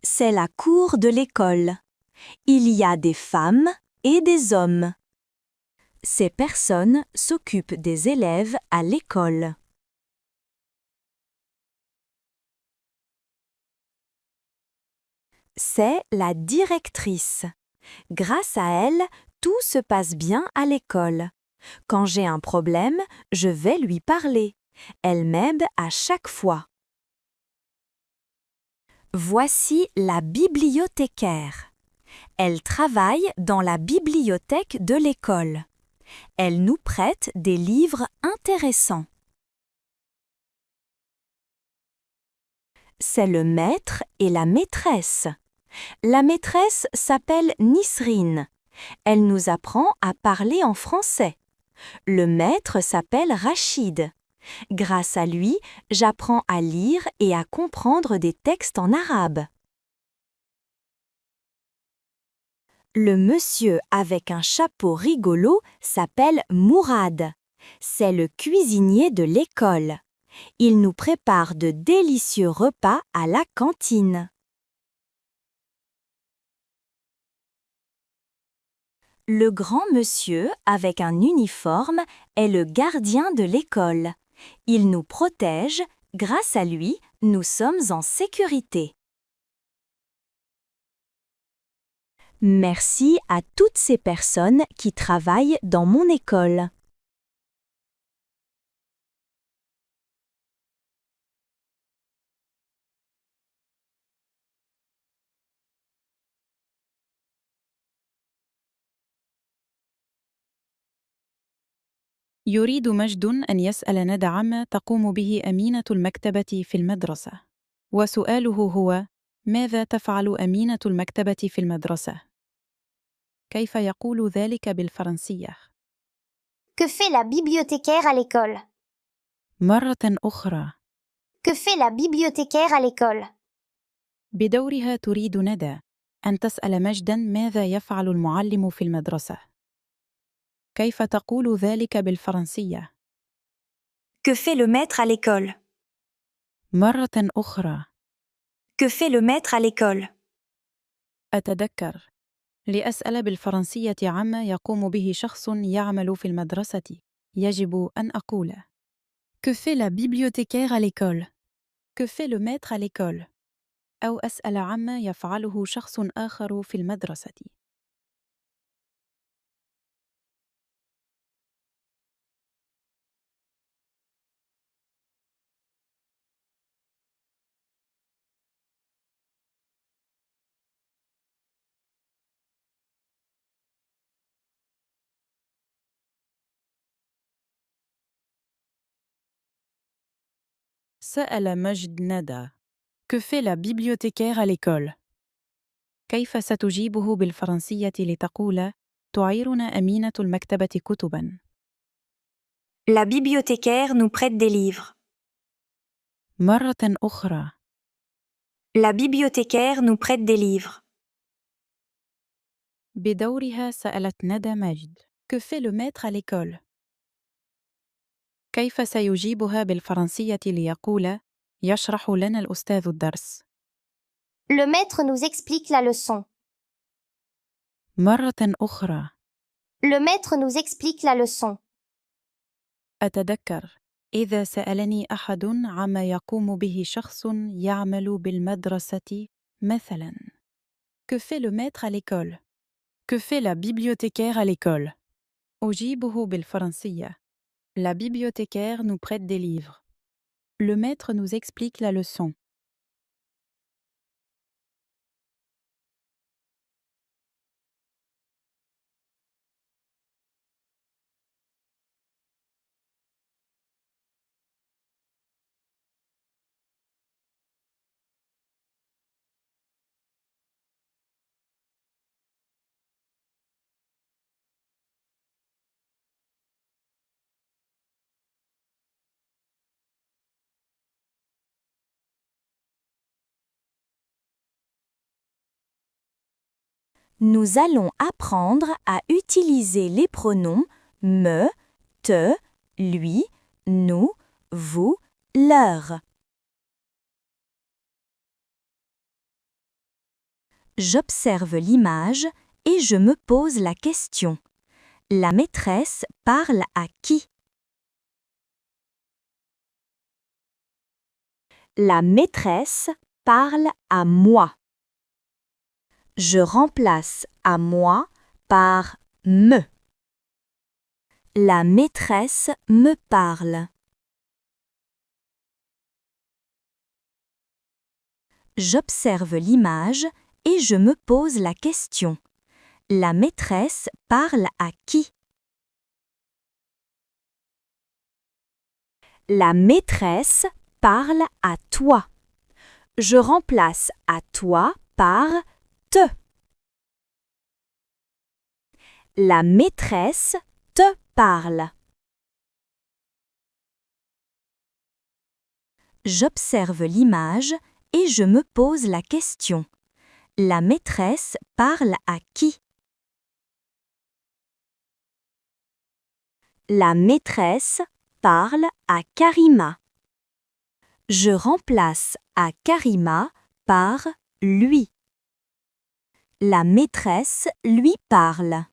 C'est la cour de l'école. Il y a des femmes et des hommes. Ces personnes s'occupent des élèves à l'école. C'est la directrice. Grâce à elle, tout se passe bien à l'école. Quand j'ai un problème, je vais lui parler. Elle m'aide à chaque fois. Voici la bibliothécaire. Elle travaille dans la bibliothèque de l'école. Elle nous prête des livres intéressants. C'est le maître et la maîtresse. La maîtresse s'appelle Nisrine. Elle nous apprend à parler en français. Le maître s'appelle Rachid. Grâce à lui, j'apprends à lire et à comprendre des textes en arabe. Le monsieur avec un chapeau rigolo s'appelle Mourad. C'est le cuisinier de l'école. Il nous prépare de délicieux repas à la cantine. Le grand monsieur avec un uniforme est le gardien de l'école. Il nous protège, grâce à lui, nous sommes en sécurité. Merci à toutes ces personnes qui travaillent dans mon école. يريد مجد أن يسأل ندى عما تقوم به أمينة المكتبة في المدرسة. وسؤاله هو: ماذا تفعل أمينة المكتبة في المدرسة؟ كيف يقول ذلك بالفرنسية؟ Que fait la bibliothécaire à l'école? مرة أخرى. Que fait la bibliothécaire à l'école? بدورها تريد ندى أن تسأل مجداً ماذا يفعل المعلم في المدرسة. كيف تقول ذلك بالفرنسية؟ Que fait le maître à l'école? مرة أخرى. Que fait le maître à l'école? أتذكر. لأسأل بالفرنسية عما يقوم به شخص يعمل في المدرسة، يجب أن أقول: Que fait la bibliothécaire à l'école? Que fait le maître à l'école؟ أو أسأل عما يفعله شخص آخر في المدرسة. سأل مجد ندى: Que fait la bibliothécaire à l'école؟ كيف ستجيبه بالفرنسية لتقول: تعيرنا أمينة المكتبة كتباً؟ La bibliothécaire nous prête des livres. مرة أخرى. La bibliothécaire nous prête des livres. بدورها سألت ندى مجد: Que fait le maître à l'école؟ كيف سيجيبها بالفرنسية ليقول: يشرح لنا الأستاذ الدرس؟ Le maître nous explique la leçon. مرة أخرى. Le maître nous explique la leçon. أتذكر. إذا سألني أحد عما يقوم به شخص يعمل بالمدرسة، مثلاً: Que fait le maître à l'école؟ Que fait la bibliothécaire à l'école؟ أجيبه بالفرنسية: La bibliothécaire nous prête des livres. Le maître nous explique la leçon. Nous allons apprendre à utiliser les pronoms me, te, lui, nous, vous, leur. J'observe l'image et je me pose la question. La maîtresse parle à qui? La maîtresse parle à moi. Je remplace à moi par me. La maîtresse me parle. J'observe l'image et je me pose la question. La maîtresse parle à qui? La maîtresse parle à toi. Je remplace à toi par te. La maîtresse te parle. J'observe l'image et je me pose la question. La maîtresse parle à qui? La maîtresse parle à Karima. Je remplace à Karima par lui. La maîtresse lui parle.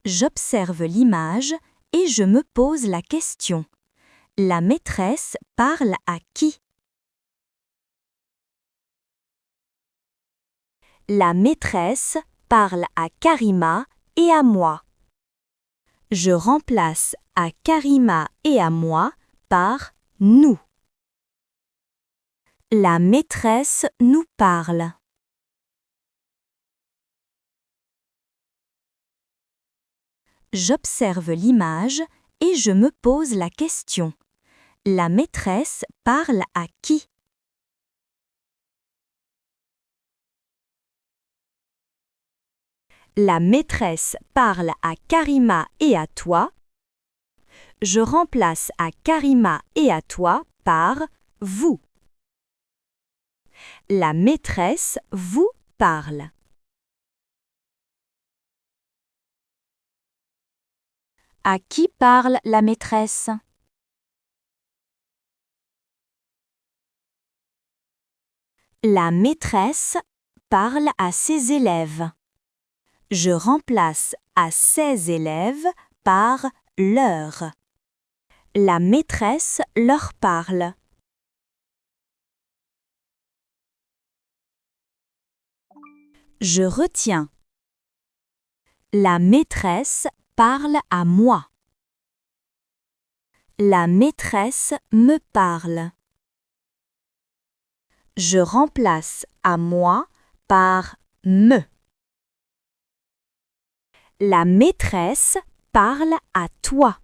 J'observe l'image et je me pose la question. La maîtresse parle à qui? La maîtresse parle à Karima et à moi. Je remplace à Karima et à moi par nous. La maîtresse nous parle. J'observe l'image et je me pose la question. La maîtresse parle à qui? La maîtresse parle à Karima et à toi. Je remplace à Karima et à toi par vous. La maîtresse vous parle. À qui parle la maîtresse? La maîtresse parle à ses élèves. Je remplace à ses élèves par leur. La maîtresse leur parle. Je retiens. La maîtresse parle à moi. La maîtresse me parle. Je remplace à moi par me. La maîtresse parle à toi.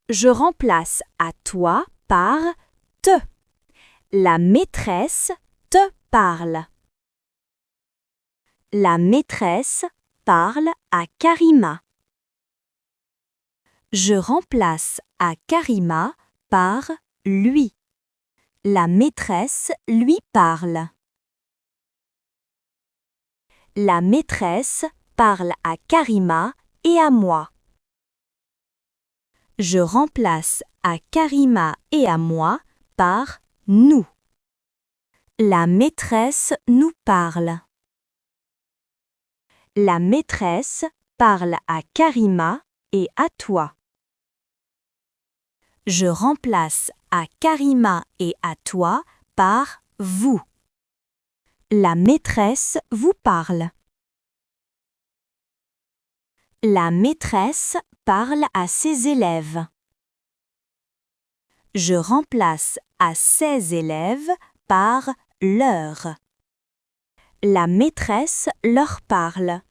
Je remplace à toi par te. La maîtresse te parle. La maîtresse parle à Karima. Je remplace à Karima par lui. La maîtresse lui parle. La maîtresse parle à Karima et à moi. Je remplace à Karima et à moi par nous. La maîtresse nous parle. La maîtresse parle à Karima et à toi. Je remplace à Karima et à toi par vous. La maîtresse vous parle. La maîtresse parle à ses élèves. Je remplace à ses élèves par leur. La maîtresse leur parle.